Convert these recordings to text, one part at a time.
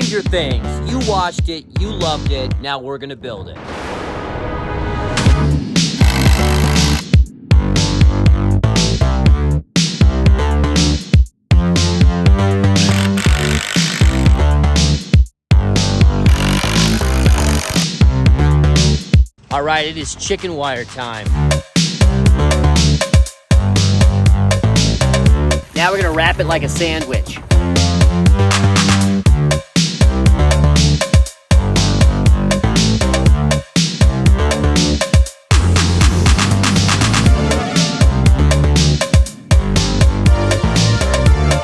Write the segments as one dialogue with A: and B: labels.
A: Stranger Things. You watched it, you loved it, now we're gonna build it. All right, it is chicken wire time. Now we're gonna wrap it like a sandwich.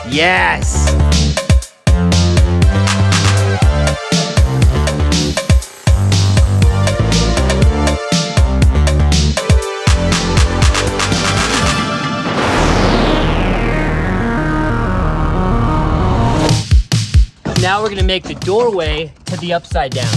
A: Yes! Now we're gonna make the doorway to the upside down.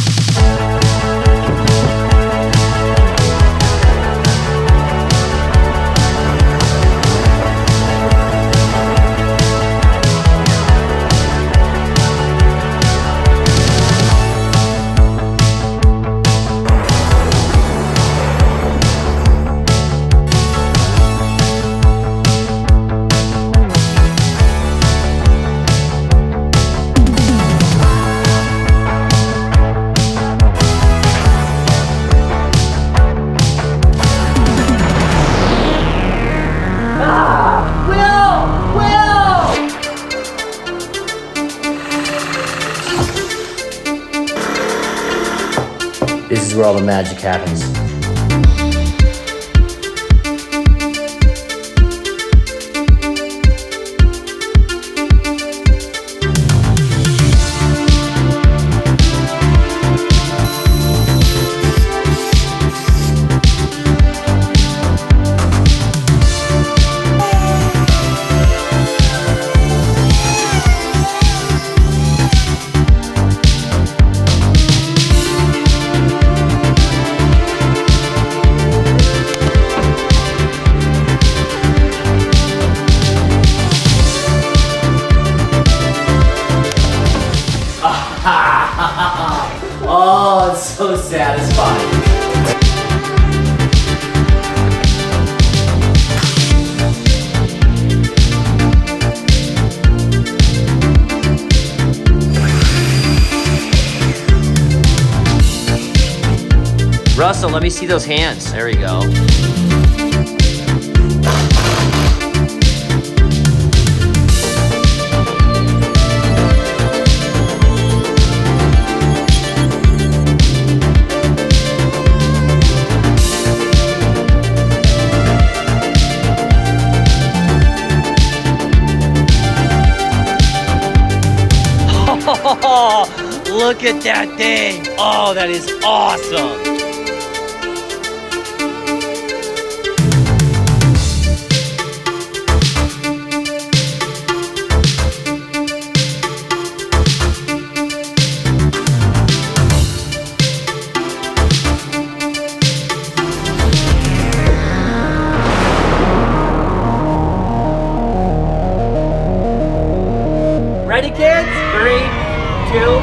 A: This is where all the magic happens. Oh, it's so satisfying. Russell, let me see those hands. There we go. Oh, look at that thing. Oh, that is awesome. Ready, kids? 3, 2.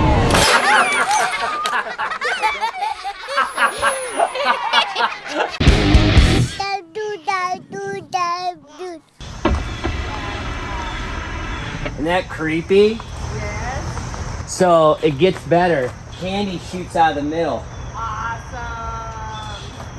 A: Isn't that creepy?
B: Yes.
A: So it gets better. Candy shoots out of the middle.
B: Awesome.